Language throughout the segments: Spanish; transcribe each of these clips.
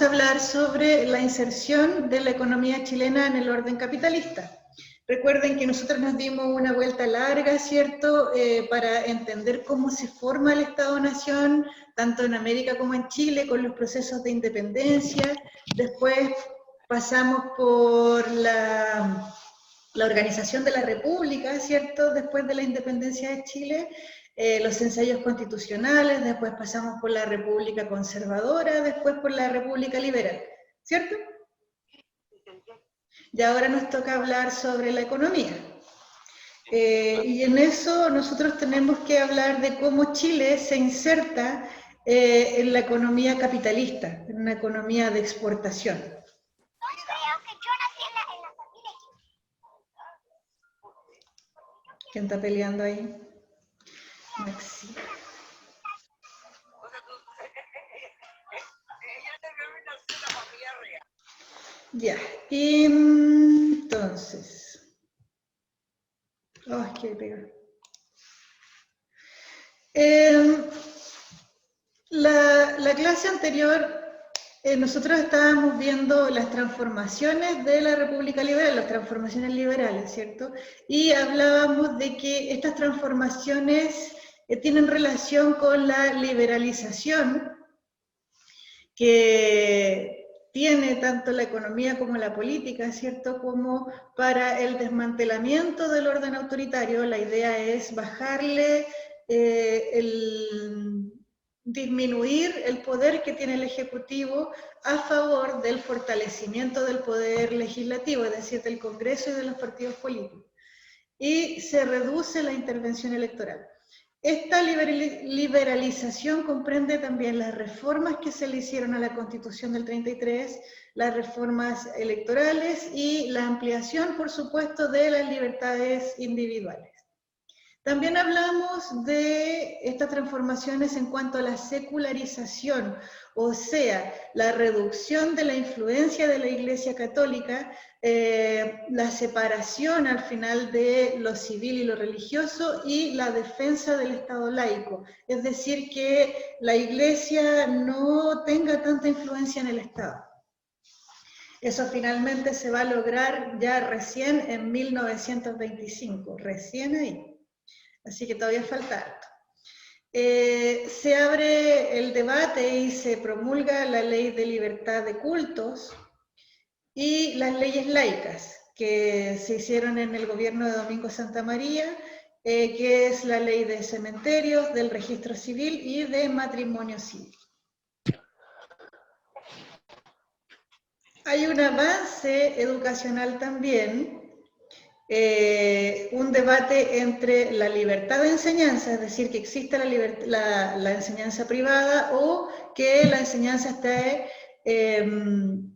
a hablar sobre la inserción de la economía chilena en el orden capitalista. Recuerden que nosotros nos dimos una vuelta larga, ¿cierto?, para entender cómo se forma el Estado-Nación, tanto en América como en Chile, con los procesos de independencia. Después pasamos por la organización de la República, ¿cierto?, después de la independencia de Chile, los ensayos constitucionales, después pasamos por la República Conservadora, después por la República Liberal, ¿cierto? Y ahora nos toca hablar sobre la economía. Y en eso nosotros tenemos que hablar de cómo Chile se inserta en la economía capitalista, en una economía de exportación. ¿Quién está peleando ahí? Maxi. Ya, y entonces... Oh, qué pegar. La clase anterior, nosotros estábamos viendo las transformaciones de la República Liberal, las transformaciones liberales, ¿cierto? Y hablábamos de que estas transformaciones tienen relación con la liberalización que tiene tanto la economía como la política, ¿cierto? Como para el desmantelamiento del orden autoritario, la idea es bajarle disminuir el poder que tiene el Ejecutivo a favor del fortalecimiento del poder legislativo, es decir, del Congreso y de los partidos políticos. Y se reduce la intervención electoral. Esta liberalización comprende también las reformas que se le hicieron a la Constitución del 33, las reformas electorales y la ampliación, por supuesto, de las libertades individuales. También hablamos de estas transformaciones en cuanto a la secularización, o sea, la reducción de la influencia de la Iglesia Católica, la separación al final de lo civil y lo religioso y la defensa del Estado laico, es decir, que la Iglesia no tenga tanta influencia en el Estado. Eso finalmente se va a lograr ya recién en 1925, recién ahí. Así que todavía falta harto. Se abre el debate y se promulga la ley de libertad de cultos y las leyes laicas que se hicieron en el gobierno de Domingo Santa María, que es la ley de cementerios, del registro civil y de matrimonio civil. Hay un avance educacional también, un debate entre la libertad de enseñanza, es decir, que exista la enseñanza privada o que la enseñanza esté en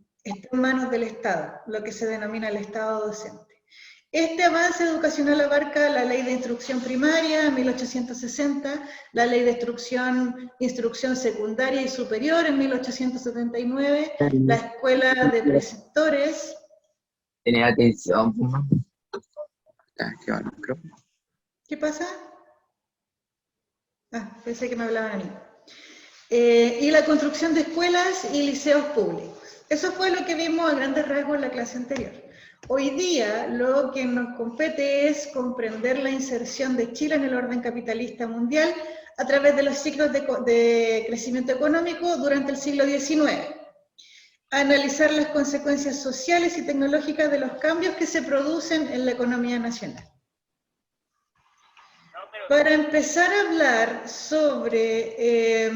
manos del Estado, lo que se denomina el Estado docente. Este avance educacional abarca la ley de instrucción primaria, 1860, la ley de instrucción secundaria y superior, en 1879, la escuela de preceptores. Tenía atención, ¿Qué pasa? Ah, pensé que me hablaban a mí. Y la construcción de escuelas y liceos públicos. Eso fue lo que vimos a grandes rasgos en la clase anterior. Hoy día lo que nos compete es comprender la inserción de Chile en el orden capitalista mundial a través de los ciclos de crecimiento económico durante el siglo XIX. Analizar las consecuencias sociales y tecnológicas de los cambios que se producen en la economía nacional. Para empezar a hablar sobre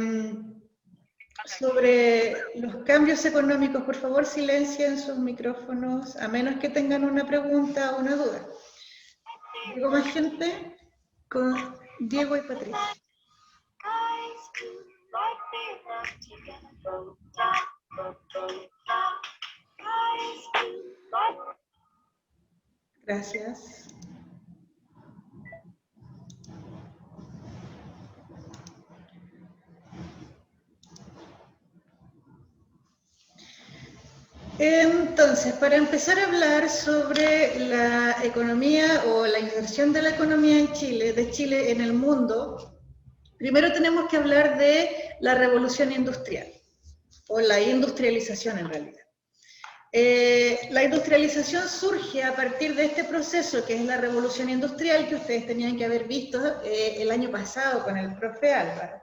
los cambios económicos, por favor silencien sus micrófonos, a menos que tengan una pregunta o una duda. ¿Digo más gente? Con Diego y Patricia. Gracias. Entonces, para empezar a hablar sobre la economía o la inserción de la economía en Chile, de Chile en el mundo, primero tenemos que hablar de la revolución industrial, o la industrialización en realidad. La industrialización surge a partir de este proceso que es la revolución industrial que ustedes tenían que haber visto el año pasado con el profe Álvaro.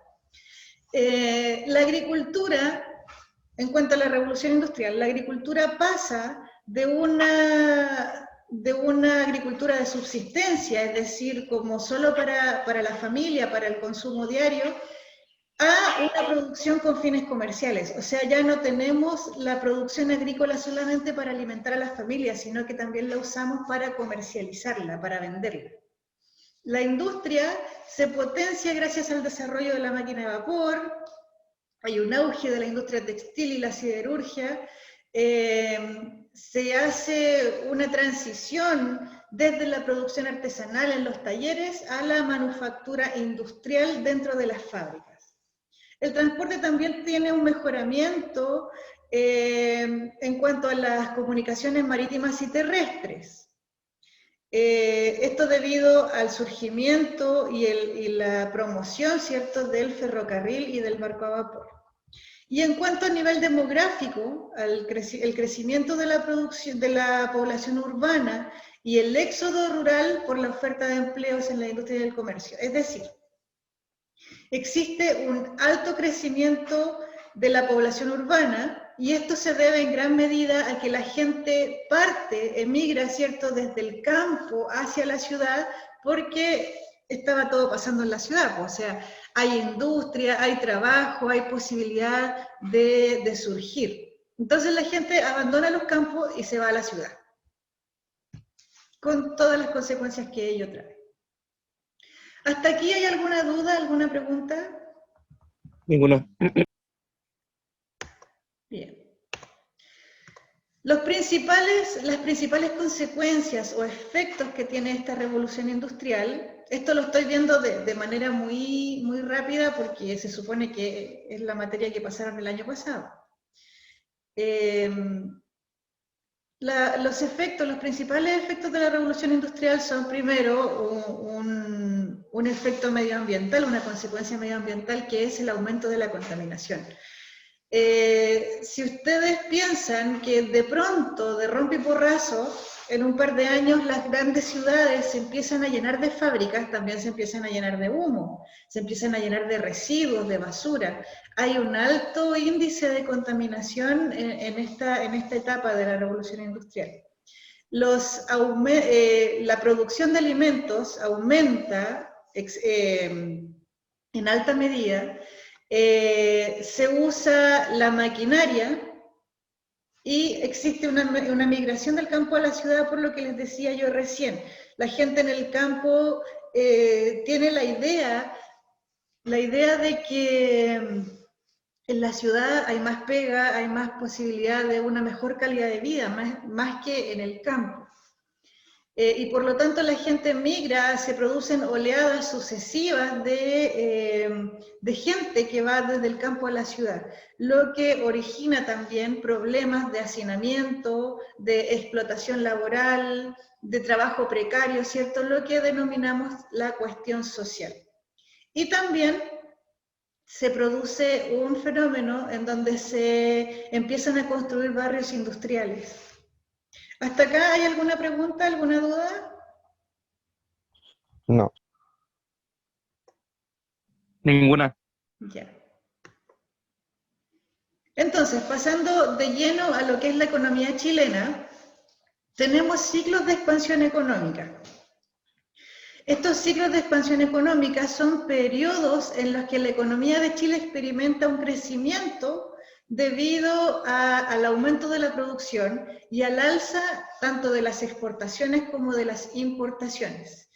La agricultura, en cuanto a la revolución industrial, la agricultura pasa de una agricultura de subsistencia, es decir, como solo para la familia, para el consumo diario, a una producción con fines comerciales. O sea, ya no tenemos la producción agrícola solamente para alimentar a las familias, sino que también la usamos para comercializarla, para venderla. La industria se potencia gracias al desarrollo de la máquina de vapor, hay un auge de la industria textil y la siderurgia, se hace una transición desde la producción artesanal en los talleres a la manufactura industrial dentro de las fábricas. El transporte también tiene un mejoramiento en cuanto a las comunicaciones marítimas y terrestres. Esto debido al surgimiento y la promoción, ¿cierto?, del ferrocarril y del barco a vapor. Y en cuanto a nivel demográfico, el crecimiento de la población urbana y el éxodo rural por la oferta de empleos en la industria y el comercio. Es decir, existe un alto crecimiento de la población urbana y esto se debe en gran medida a que la gente emigra, ¿cierto?, desde el campo hacia la ciudad porque estaba todo pasando en la ciudad, o sea, hay industria, hay trabajo, hay posibilidad de surgir. Entonces la gente abandona los campos y se va a la ciudad, con todas las consecuencias que ello trae. ¿Hasta aquí hay alguna duda, alguna pregunta? Ninguna. Bien. Las principales consecuencias o efectos que tiene esta revolución industrial, esto lo estoy viendo de manera muy, muy rápida porque se supone que es la materia que pasaron el año pasado. Los principales efectos de la revolución industrial son primero un efecto medioambiental, una consecuencia medioambiental que es el aumento de la contaminación. Si ustedes piensan que de pronto, de rompe y porrazo, en un par de años las grandes ciudades se empiezan a llenar de fábricas, también se empiezan a llenar de humo, se empiezan a llenar de residuos, de basura. Hay un alto índice de contaminación en esta etapa de la revolución industrial. La producción de alimentos aumenta en alta medida. Se usa la maquinaria y existe una migración del campo a la ciudad, por lo que les decía yo recién. La gente en el campo tiene la idea de que en la ciudad hay más pega, hay más posibilidad de una mejor calidad de vida, más que en el campo. Y por lo tanto la gente migra, se producen oleadas sucesivas de gente que va desde el campo a la ciudad, lo que origina también problemas de hacinamiento, de explotación laboral, de trabajo precario, ¿cierto? Lo que denominamos la cuestión social. Y también se produce un fenómeno en donde se empiezan a construir barrios industriales. ¿Hasta acá hay alguna pregunta, alguna duda? No. Ninguna. Ya. Entonces, pasando de lleno a lo que es la economía chilena, tenemos ciclos de expansión económica. Estos ciclos de expansión económica son periodos en los que la economía de Chile experimenta un crecimiento debido al aumento de la producción y al alza tanto de las exportaciones como de las importaciones.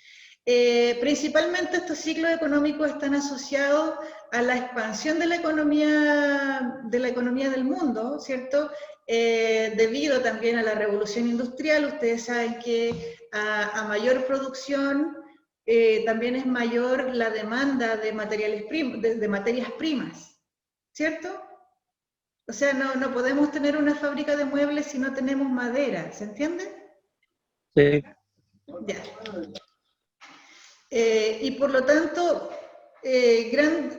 Principalmente estos ciclos económicos están asociados a la expansión de la economía del mundo, ¿cierto? Debido también a la revolución industrial. Ustedes saben que a mayor producción también es mayor la demanda de materias primas, ¿cierto? O sea, no podemos tener una fábrica de muebles si no tenemos madera, ¿se entiende? Sí. Ya. Y por lo tanto,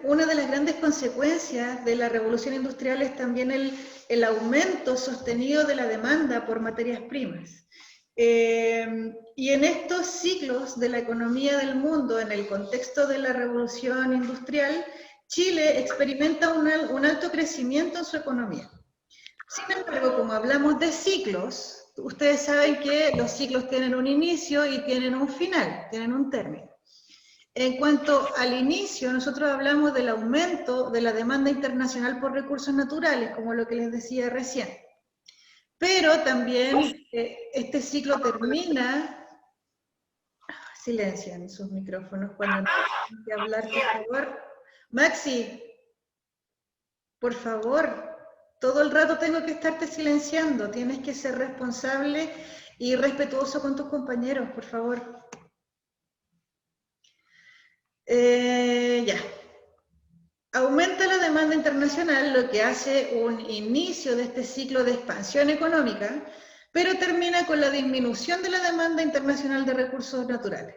una de las grandes consecuencias de la revolución industrial es también el aumento sostenido de la demanda por materias primas. Y en estos ciclos de la economía del mundo, en el contexto de la revolución industrial, Chile experimenta un alto crecimiento en su economía. Sin embargo, como hablamos de ciclos, ustedes saben que los ciclos tienen un inicio y tienen un final, tienen un término. En cuanto al inicio, nosotros hablamos del aumento de la demanda internacional por recursos naturales, como lo que les decía recién. Pero también este ciclo termina... Silencian sus micrófonos cuando no tienen que hablar, por favor. Maxi, por favor, todo el rato tengo que estarte silenciando. Tienes que ser responsable y respetuoso con tus compañeros, por favor. Ya. Aumenta la demanda internacional, lo que hace un inicio de este ciclo de expansión económica, pero termina con la disminución de la demanda internacional de recursos naturales.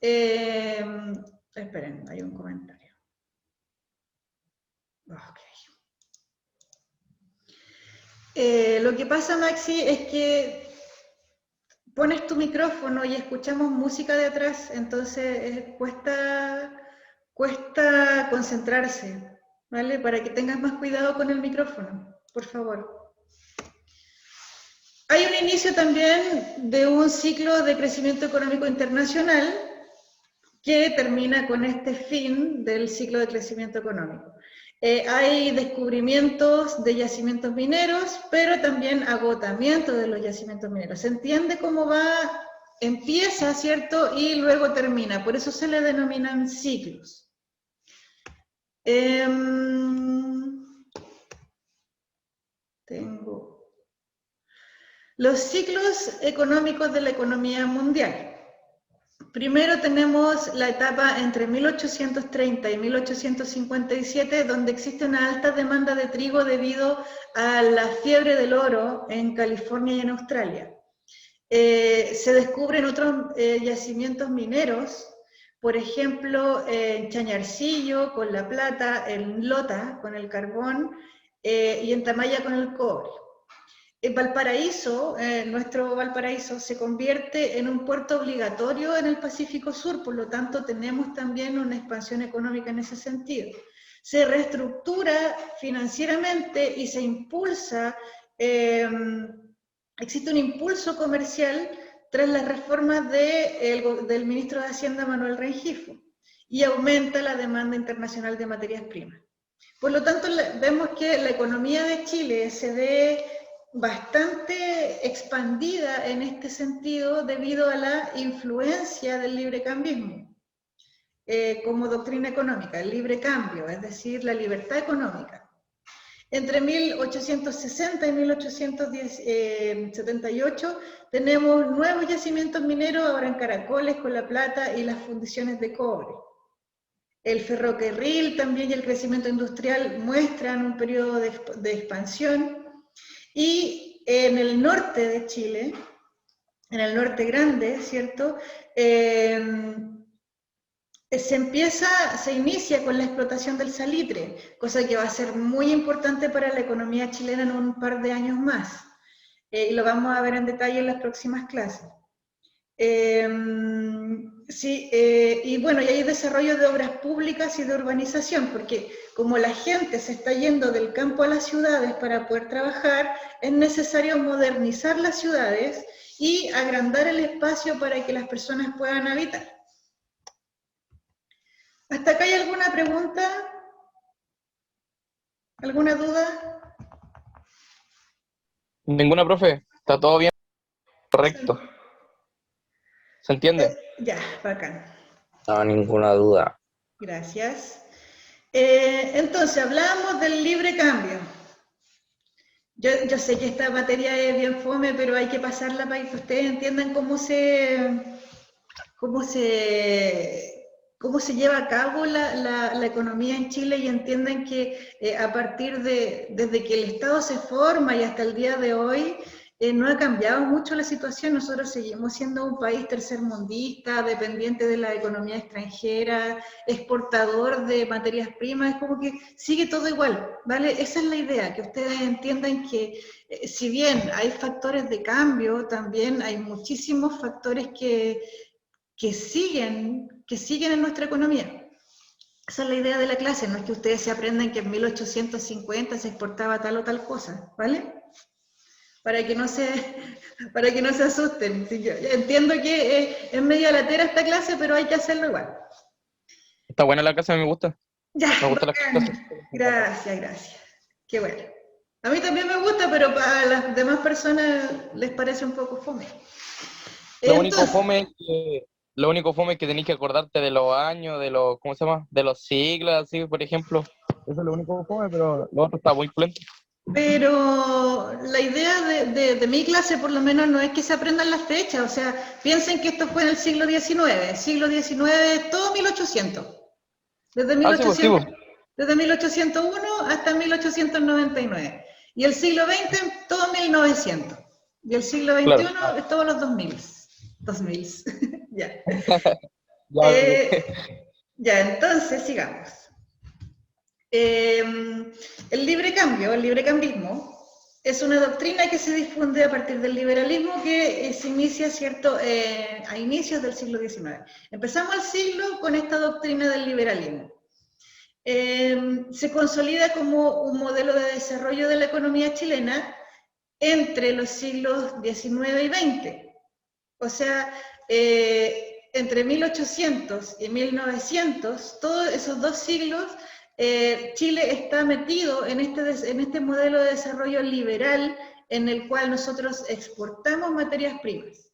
Esperen, hay un comentario. Okay. Lo que pasa, Maxi, es que pones tu micrófono y escuchamos música de atrás, entonces cuesta concentrarse, ¿vale? Para que tengas más cuidado con el micrófono, por favor. Hay un inicio también de un ciclo de crecimiento económico internacional que termina con este fin del ciclo de crecimiento económico. Hay descubrimientos de yacimientos mineros, pero también agotamiento de los yacimientos mineros. Se entiende cómo va, empieza, ¿cierto? Y luego termina, por eso se le denominan ciclos. Los ciclos económicos de la economía mundial. Primero tenemos la etapa entre 1830 y 1857, donde existe una alta demanda de trigo debido a la fiebre del oro en California y en Australia. Se descubren otros yacimientos mineros, por ejemplo, en Chañarcillo con la plata, en Lota con el carbón y en Tamaya con el cobre. Valparaíso, nuestro Valparaíso, se convierte en un puerto obligatorio en el Pacífico Sur, por lo tanto tenemos también una expansión económica en ese sentido. Se reestructura financieramente y se impulsa, existe un impulso comercial tras las reformas del ministro de Hacienda Manuel Rengifo, y aumenta la demanda internacional de materias primas. Por lo tanto, vemos que la economía de Chile se ve bastante expandida en este sentido debido a la influencia del librecambismo como doctrina económica, el libre cambio, es decir, la libertad económica. Entre 1860 y 1878 tenemos nuevos yacimientos mineros, ahora en Caracoles con la plata y las fundiciones de cobre. El ferrocarril también y el crecimiento industrial muestran un periodo de expansión. Y en el norte de Chile, en el norte grande, ¿cierto? Se inicia con la explotación del salitre, cosa que va a ser muy importante para la economía chilena en un par de años más. Y lo vamos a ver en detalle en las próximas clases. Y bueno, y hay desarrollo de obras públicas y de urbanización, porque como la gente se está yendo del campo a las ciudades para poder trabajar, es necesario modernizar las ciudades y agrandar el espacio para que las personas puedan habitar. ¿Hasta acá hay alguna pregunta? ¿Alguna duda? Ninguna, profe. Está todo bien. Correcto. ¿Se entiende? Ya, bacán. No, ninguna duda. Gracias. Entonces, hablamos del libre cambio. Yo sé que esta materia es bien fome, pero hay que pasarla para que ustedes entiendan cómo se lleva a cabo la economía en Chile y entiendan que a partir desde que el Estado se forma y hasta el día de hoy, no ha cambiado mucho la situación. Nosotros seguimos siendo un país tercermundista, dependiente de la economía extranjera, exportador de materias primas, es como que sigue todo igual, ¿vale? Esa es la idea, que ustedes entiendan que si bien hay factores de cambio, también hay muchísimos factores que siguen en nuestra economía. Esa es la idea de la clase, no es que ustedes se aprendan que en 1850 se exportaba tal o tal cosa, ¿vale? Para que no se asusten. Sí, yo entiendo que es media latera esta clase, pero hay que hacerlo igual. Está buena la casa, me gusta. Ya, Me gustan las bacán. clases. Gracias. Qué bueno. A mí también me gusta, pero para las demás personas les parece un poco fome. Lo único Entonces, fome es que, lo único fome es que tenés que acordarte de los años, de los, ¿cómo se llama? De los siglos, así, por ejemplo. Eso es lo único fome, pero lo otro está muy pulento. pero la idea de mi clase, por lo menos, no es que se aprendan las fechas. O sea, piensen que esto fue en el siglo XIX. Siglo XIX, todo 1800. Desde Ah, sí, pues, sí, 1800, pues. desde 1801 hasta 1899. Y el siglo XX, todo 1900. Y el siglo Claro. XXI es todos los 2000. 2000. Ya. Ya, Eh, ya, entonces sigamos. El libre cambio, el librecambismo, es una doctrina que se difunde a partir del liberalismo que se inicia, ¿cierto?, a inicios del siglo XIX. Empezamos el siglo con esta doctrina del liberalismo. Se consolida como un modelo de desarrollo de la economía chilena entre los siglos XIX y XX. O sea, entre 1800 y 1900, todos esos dos siglos, Chile está metido en este modelo de desarrollo liberal en el cual nosotros exportamos materias primas.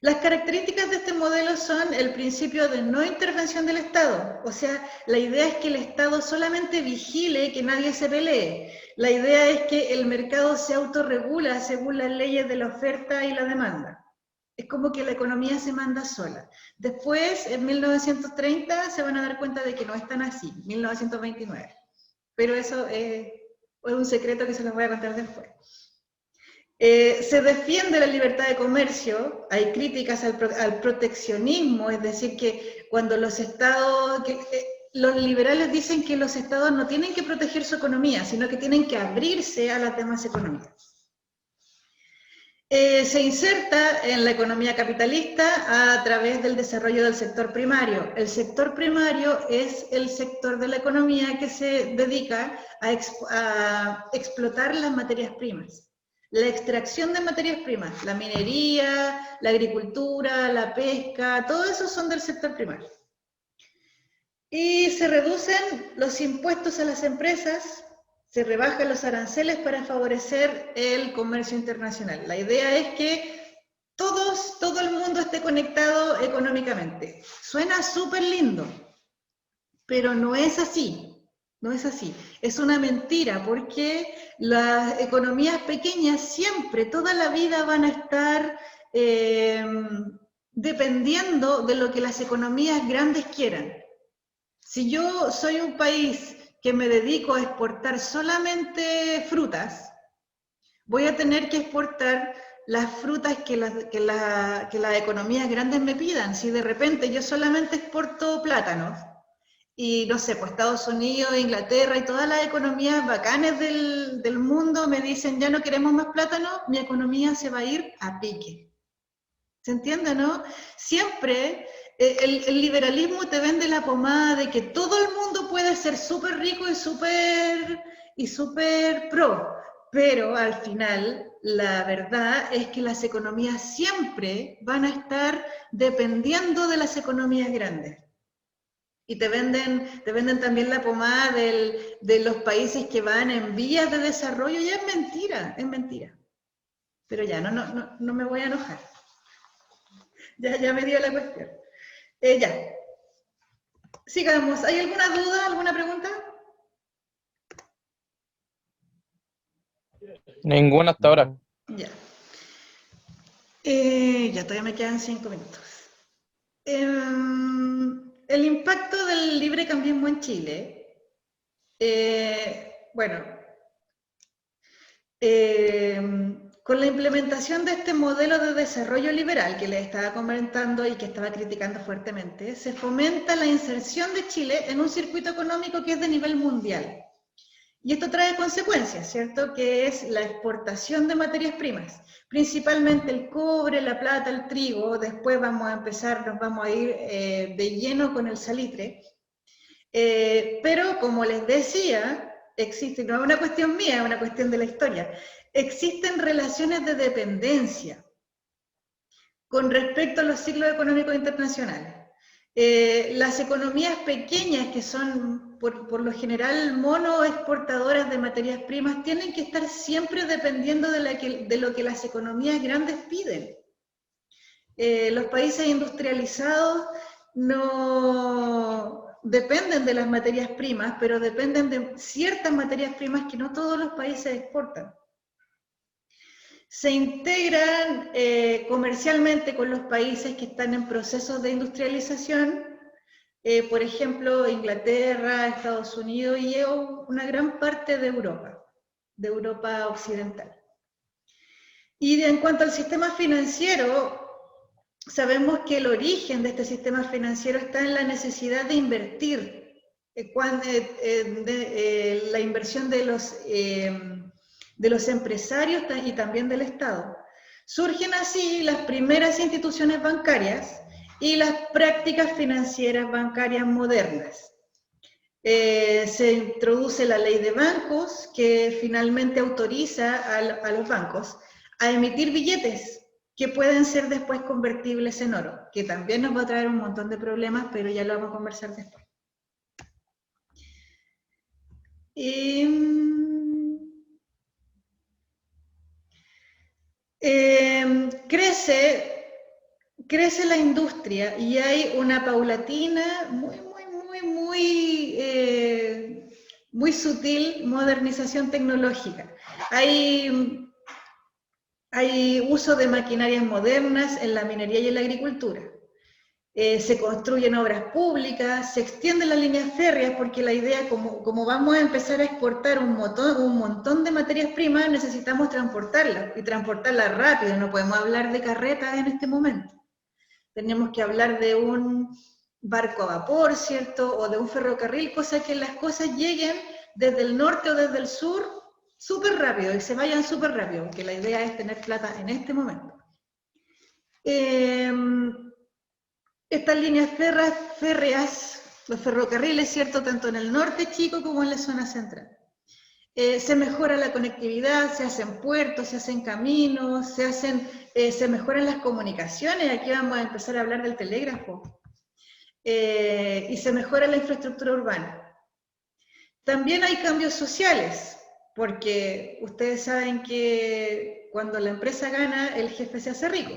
Las características de este modelo son el principio de no intervención del Estado, o sea, la idea es que el Estado solamente vigile que nadie se pelee. La idea es que el mercado se autorregula según las leyes de la oferta y la demanda. Es como que la economía se manda sola. Después, en 1930, se van a dar cuenta de que no es tan así, 1929. Pero eso es un secreto que se los voy a contar después. Se defiende la libertad de comercio, hay críticas al proteccionismo, es decir, que cuando los estados, los liberales dicen que los estados no tienen que proteger su economía, sino que tienen que abrirse a las demás economías. Se inserta en la economía capitalista a través del desarrollo del sector primario. El sector primario es el sector de la economía que se dedica a explotar las materias primas. La extracción de materias primas, la minería, la agricultura, la pesca, todo eso son del sector primario. Y se reducen los impuestos a las empresas, se rebajan los aranceles para favorecer el comercio internacional. La idea es que todo el mundo esté conectado económicamente. Suena súper lindo, pero no es así. No es así. Es una mentira porque las economías pequeñas siempre, toda la vida van a estar dependiendo de lo que las economías grandes quieran. Si yo soy un país que me dedico a exportar solamente frutas, voy a tener que exportar las frutas que las economías grandes me pidan. Si de repente yo solamente exporto plátanos, y no sé, pues Estados Unidos, Inglaterra y todas las economías bacanes del mundo me dicen ya no queremos más plátano, mi economía se va a ir a pique. ¿Se entiende, no? Siempre el liberalismo te vende la pomada de que todo el mundo puede ser súper rico y súper pro, pero al final la verdad es que las economías siempre van a estar dependiendo de las economías grandes. Y te venden también la pomada de los países que van en vías de desarrollo, y es mentira, es mentira. Pero ya, no me voy a enojar. Ya me dio la cuestión. Ya. Sigamos. ¿Hay alguna duda, alguna pregunta? Ninguna hasta ahora. Ya. Ya todavía me quedan 5 minutos. El impacto del libre cambismo en Chile. Bueno, con la implementación de este modelo de desarrollo liberal que les estaba comentando y que estaba criticando fuertemente, se fomenta la inserción de Chile en un circuito económico que es de nivel mundial. Y esto trae consecuencias, ¿cierto? Que es la exportación de materias primas, principalmente el cobre, la plata, el trigo, después nos vamos a ir de lleno con el salitre. Pero como les decía, existe, no es una cuestión mía, es una cuestión de la historia, existen relaciones de dependencia con respecto a los ciclos económicos internacionales. Las economías pequeñas, que son por lo general monoexportadoras de materias primas, tienen que estar siempre dependiendo de lo que las economías grandes piden. Los países industrializados no dependen de las materias primas, pero dependen de ciertas materias primas que no todos los países exportan. Se integran comercialmente con los países que están en procesos de industrialización, por ejemplo, Inglaterra, Estados Unidos y una gran parte de Europa occidental. Y en cuanto al sistema financiero, sabemos que el origen de este sistema financiero está en la necesidad de invertir, la inversión de los empresarios y también del Estado. Surgen así las primeras instituciones bancarias y las prácticas financieras bancarias modernas. Se introduce la ley de bancos, que finalmente autoriza a los bancos a emitir billetes que pueden ser después convertibles en oro, que también nos va a traer un montón de problemas, pero ya lo vamos a conversar después. Crece la industria y hay una paulatina, muy sutil modernización tecnológica. Hay uso de maquinarias modernas en la minería y en la agricultura. Se construyen obras públicas, se extienden las líneas férreas, porque la idea, como vamos a empezar a exportar un montón de materias primas, necesitamos transportarlas, y transportarlas rápido. No podemos hablar de carretas en este momento. Tenemos que hablar de un barco a vapor, ¿cierto? O de un ferrocarril, cosa que las cosas lleguen desde el norte o desde el sur súper rápido y se vayan súper rápido, porque la idea es tener plata en este momento. Estas líneas férreas, los ferrocarriles, ¿cierto? Tanto en el norte chico como en la zona central. Se mejora la conectividad, se hacen puertos, se hacen caminos, se mejoran las comunicaciones. Aquí vamos a empezar a hablar del telégrafo. Y se mejora la infraestructura urbana. También hay cambios sociales, porque ustedes saben que cuando la empresa gana, el jefe se hace rico.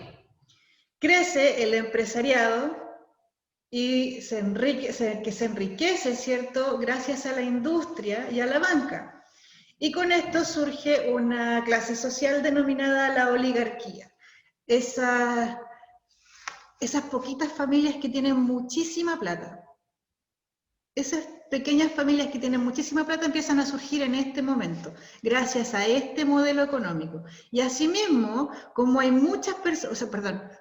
Crece el empresariado y se enriquece, ¿cierto?, gracias a la industria y a la banca. Y con esto surge una clase social denominada la oligarquía. Esas poquitas familias que tienen muchísima plata. Esas pequeñas familias que tienen muchísima plata empiezan a surgir en este momento, gracias a este modelo económico. Y asimismo, como hay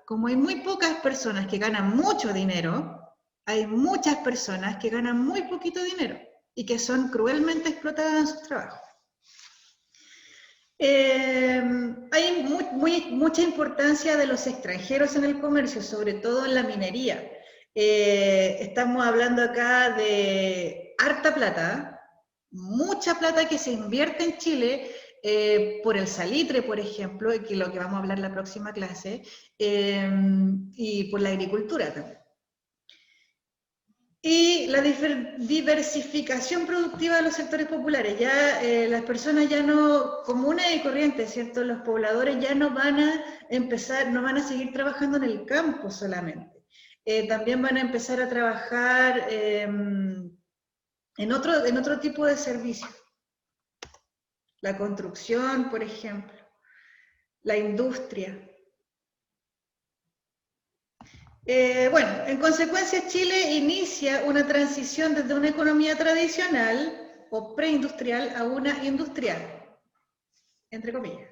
como hay muy pocas personas que ganan mucho dinero, hay muchas personas que ganan muy poquito dinero y que son cruelmente explotadas en sus trabajos. Hay mucha importancia de los extranjeros en el comercio, sobre todo en la minería. Estamos hablando acá de harta plata, mucha plata que se invierte en Chile por el salitre, por ejemplo, que es lo que vamos a hablar en la próxima clase, y por la agricultura también. Y la diversificación productiva de los sectores populares. Ya las personas ya no, comunes y corrientes, ¿cierto? Los pobladores ya no van a seguir trabajando en el campo solamente. También van a empezar a trabajar en otro tipo de servicios. La construcción, por ejemplo, la industria. Bueno, en consecuencia Chile inicia una transición desde una economía tradicional o preindustrial a una industrial, entre comillas.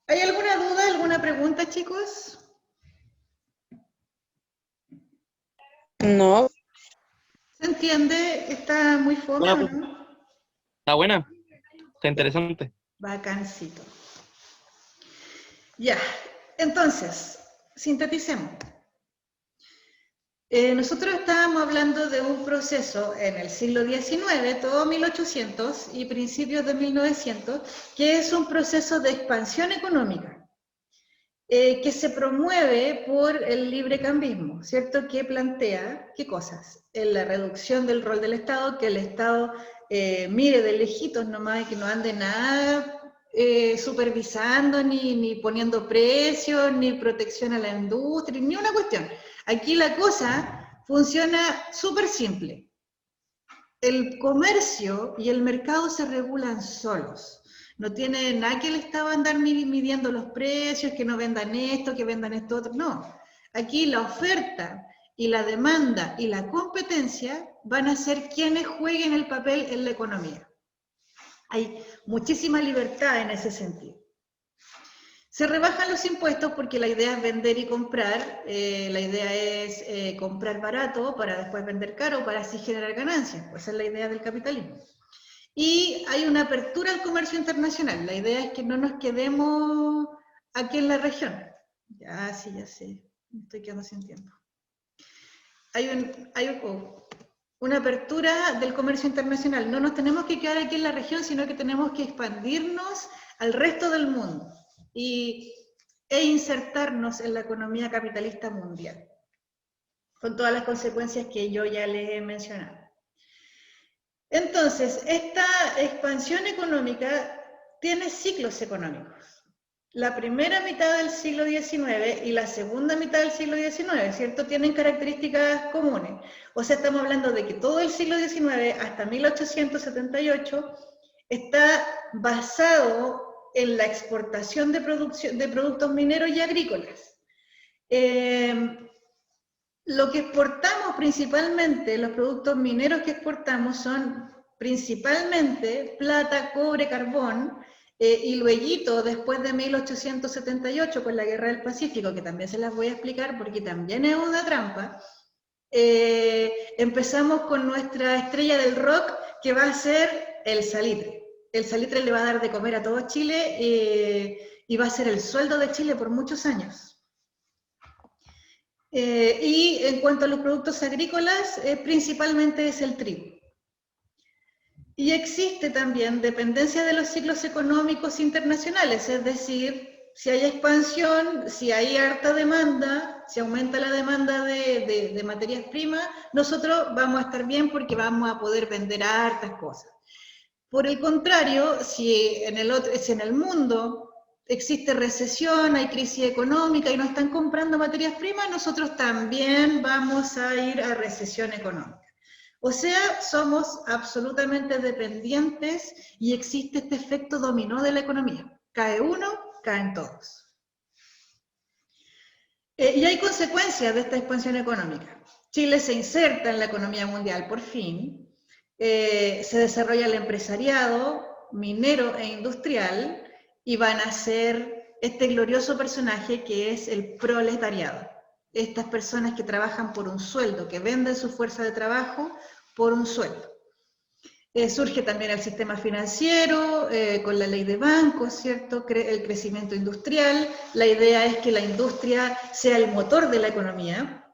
¿Hay alguna duda, alguna pregunta, chicos? No, ¿Se entiende? ¿Está muy fome Buena, o profe. no? Está buena, está interesante. Bacancito. Ya, entonces, sinteticemos. Nosotros estábamos hablando de un proceso en el siglo XIX, todo 1800 y principios de 1900, que es un proceso de expansión económica, que se promueve por el librecambismo, ¿cierto? Que plantea, ¿qué cosas? La reducción del rol del Estado, que el Estado mire de lejitos nomás y que no ande nada supervisando, ni poniendo precios, ni protección a la industria, ni una cuestión. Aquí la cosa funciona súper simple. El comercio y el mercado se regulan solos. No tiene nada que el Estado andar midiendo los precios, que no vendan esto, que vendan esto otro. No. Aquí la oferta y la demanda y la competencia van a ser quienes jueguen el papel en la economía. Hay muchísima libertad en ese sentido. Se rebajan los impuestos porque la idea es vender y comprar, la idea es comprar barato para después vender caro para así generar ganancias, pues esa es la idea del capitalismo. Y hay una apertura al comercio internacional, la idea es que no nos quedemos aquí en la región. Ya, sí, ya sé, me estoy quedando sin tiempo. Hay una apertura del comercio internacional, no nos tenemos que quedar aquí en la región, sino que tenemos que expandirnos al resto del mundo e insertarnos en la economía capitalista mundial, con todas las consecuencias que yo ya les he mencionado. Entonces, esta expansión económica tiene ciclos económicos. La primera mitad del siglo XIX y la segunda mitad del siglo XIX, ¿cierto? Tienen características comunes. O sea, estamos hablando de que todo el siglo XIX hasta 1878 está basado en la exportación de productos mineros y agrícolas. Lo que exportamos principalmente, los productos mineros que exportamos son principalmente plata, cobre, carbón, y luego, después de 1878, con la Guerra del Pacífico, que también se las voy a explicar porque también es una trampa, empezamos con nuestra estrella del rock, que va a ser el salitre. El salitre le va a dar de comer a todo Chile y va a ser el sueldo de Chile por muchos años. Y en cuanto a los productos agrícolas, principalmente es el trigo. Y existe también dependencia de los ciclos económicos internacionales, es decir, si hay expansión, si hay harta demanda, si aumenta la demanda de materias primas, nosotros vamos a estar bien porque vamos a poder vender hartas cosas. Por el contrario, si en el mundo existe recesión, hay crisis económica y no están comprando materias primas, nosotros también vamos a ir a recesión económica. O sea, somos absolutamente dependientes y existe este efecto dominó de la economía. Cae uno, caen todos. Y hay consecuencias de esta expansión económica. Chile se inserta en la economía mundial por fin, se desarrolla el empresariado minero e industrial y van a ser este glorioso personaje que es el proletariado. Estas personas que trabajan por un sueldo, que venden su fuerza de trabajo por un sueldo. Surge también el sistema financiero, con la ley de bancos, ¿cierto? El crecimiento industrial. La idea es que la industria sea el motor de la economía.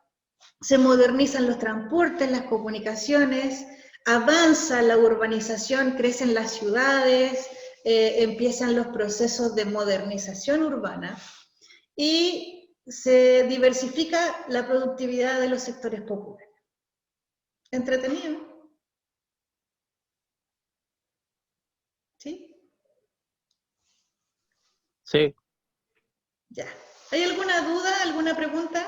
Se modernizan los transportes, las comunicaciones, avanza la urbanización, crecen las ciudades, empiezan los procesos de modernización urbana y se diversifica la productividad de los sectores populares. ¿Entretenido? ¿Sí? Sí. Ya. ¿Hay alguna duda, alguna pregunta?